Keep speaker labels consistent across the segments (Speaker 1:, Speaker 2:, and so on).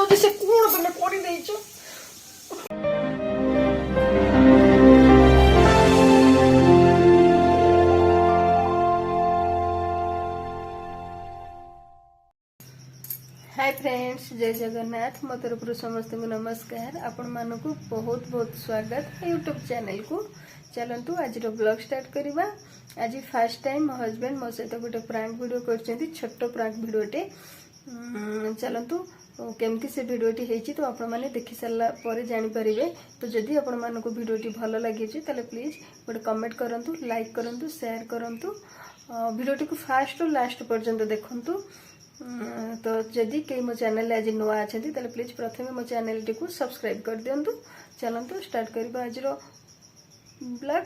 Speaker 1: जोड़ी से कौन तने कोरी देइचो। हाय फ्रेंड्स, जय जगन्नाथ। मो तरफ समस्त को नमस्कार। आपण मानक बहुत बहुत स्वागत यूट्यूब चैनल को। चलतु आज ब्लॉग स्टार्ट करवा। आज फर्स्ट टाइम मो हस्बैंड मो सहित गोटे प्रांक वीडियो करछन्ती, छोटो प्रांक वीडियोटे। चलतु केमती से वीडियोटी हेची तो आपण माने देखि सारा पर जानि परिबे। तो जदि आपण मानक वीडियोटी भलो लागि छि तले प्लीज गोटे कमेंट करंतु, लाइक करंतु, शेयर करंतु। वीडियोटी को फास्ट टू लास्ट पर्यंत देखंतु। तो जदि कई मो चैनल आज नुआ अच्छा तो प्लीज प्रथम मो चैनल टी को सब्सक्राइब कर दिंतु। चलतु स्टार्ट करवा आज ब्लॉग।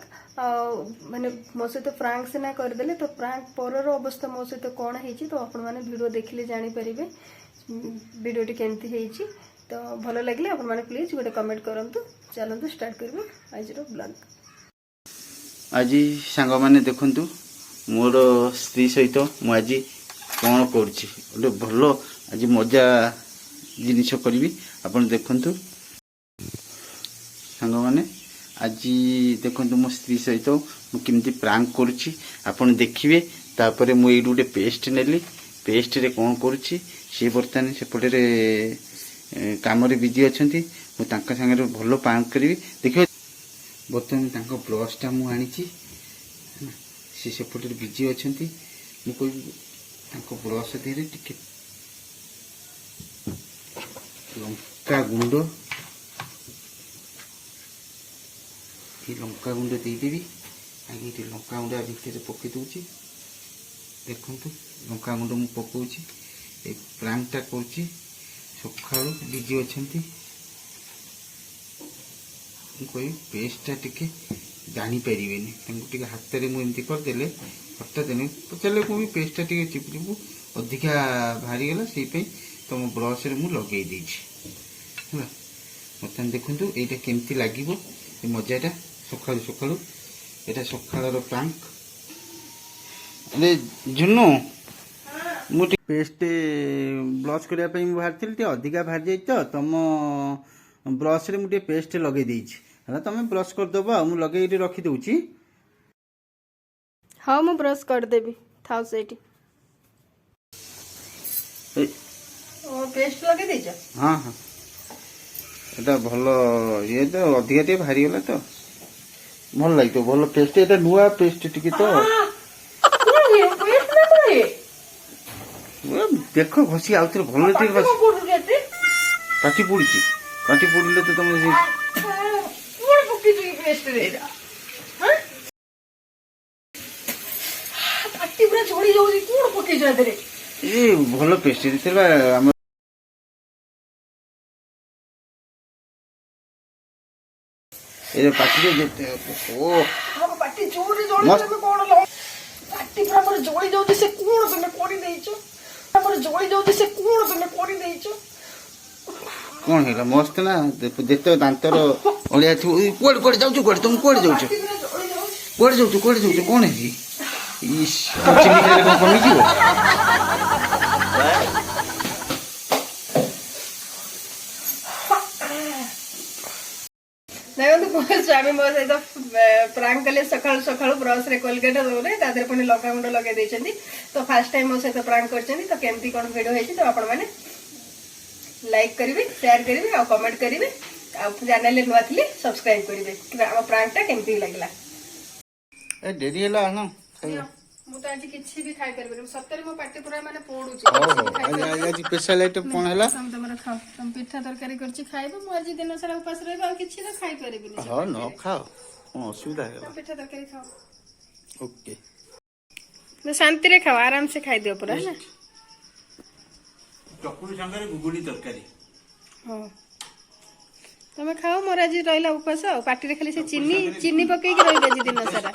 Speaker 1: माने मो सहित प्रांक सिना करदेले तो प्रांक पर अवस्था मो सहित कौन है तो आपण मैंने वीडियो देखिले जानी परिबे वीडियोटी केमती है। तो भल लगे आपण मैंने प्लीज गोटे कमेंट करंतु। चलतु स्टार्ट करवा आज ब्लॉग।
Speaker 2: आज सांग माने देखंतु मोर स्त्री सहित मु आज कौन करुच्ची गोटे भल आज मजा जिनिस करी आपन देखंतु। सांग माने आज देखंतु मो स्त्री सहित मु किमती प्रांक करुच्ची आपन देखिबे। तापरे मु एडु गोटे पेस्ट नेली, पेस्ट रे कौन करुच्ची से बर्तमान सेपटे काम रे बिजी अछंती। मु तांका संगे भल प्रांक करी देखिबे। बर्तमान तांका ब्रश टा मु आनीची, से सेपटे बिजी अछंती। मु कोइ तांको ब्रश धीरे टिके लंका गुंड, ये लंका गुंड देदेवी। आगे ये लंका गुंड भितर पकई दूची। देखंतु लंका गुंड मु पकाउची। ए प्रांकटा करची सकाळु बिजी अछंती। कोई पेस्टटा टिके जानी परिबेनी, तांको टिके हाथ रे मु एमती कर देले हटा देने पचारे को भी पेस्टा टिके चिपचिपु अधिका भारी गला से तुम ब्रश रे मु लगे देछि। बर्तमान देखंतु एटा केमती लागिवो ए मजाटा सकाळु सकाळु। एटा सकाळर प्रांक। अरे जुन्नु मु पेस्ट ब्रश करिया पई मु भारथिल टे अधिका भार जाई तो तुम ब्रश रे मु टे पेस्ट लगे देछि। हला तुम ब्रश कर दबो, मु लगे इटे रखी दउछि।
Speaker 1: हाँ मु ब्रश कर देबी थाउ सेठी। ओ पेस्ट लगे दे जा।
Speaker 2: हां हां एटा भलो ये तो अधिका टे भारी होला तो भल लाग तो भलो पेस्ट। एटा नुआ पेस्ट टिके तो
Speaker 1: कोन ये पेस्ट ना करे
Speaker 2: ओ देखो घसी आउतर भलो टे बस पाटी पुड़ीले तो तुम
Speaker 1: कोन पुकी जी पेस्ट रे पूरा जोड़ी जोड़ी कोन पके जा दे रे।
Speaker 2: ए भलो पेस्ट देतबा हम ए पाटी रे जेते ओ
Speaker 1: हम पाटी जोड़ी जोड़ी में कोन लो पाटी पूरा पर जोड़ी जोड़ी से कोन तने कोरी देइचो। पर जोड़ी जोड़ी से कोन तने कोरी देइचो।
Speaker 2: कोन हेला मस्त ना जेते दांतर ओलिया छु। कोड कोड जाउछु, कोड तुम कोड जाउछु, कोड जाउछु कोन है जी इस चिल्ली खाइले को कमी जीवो।
Speaker 1: नहीं तो बहुत स्वामी मो सहित प्रांक कले सकाळु सकाळु ब्रश रे कोलगेट रोले तादर पुनी लंका गुंड लगे देछंती। तो फर्स्ट टाइम मो सहित प्रांक करछंती। तो केमती कोन वीडियो हेछि तो आपण माने लाइक करिवे, शेयर करिवे और कमेंट करिवे। आ चैनल ले नुआ थली सब्सक्राइब करिवे कि हम प्रांक ता केमती लागला।
Speaker 2: ए डेरी होला ना
Speaker 1: मु तो आज किछि भी खाइ परबे सत्तर मो पाटी पूरा माने पोडुची।
Speaker 2: आज स्पेशल आइटम कोन हला
Speaker 1: तुम तमरा खाओ, तुम पिठा तरकारी करछि खाइबो। मु आज दिन सारा उपास रहबो आ किछि तो खाइ परबेनी।
Speaker 2: हां न खाओ कोन असुविधा है।
Speaker 1: पिठा तरकारी खाओ
Speaker 2: ओके
Speaker 1: न शांति रे खाओ, आराम से खाइ दियो पूरा ना।
Speaker 2: चकुली संगे गुगुनी तरकारी।
Speaker 1: हां तमे खाओ। मोर आज रहला उपास आ पाटी रे खाली से चीनी पके के रहबे आज दिन सारा।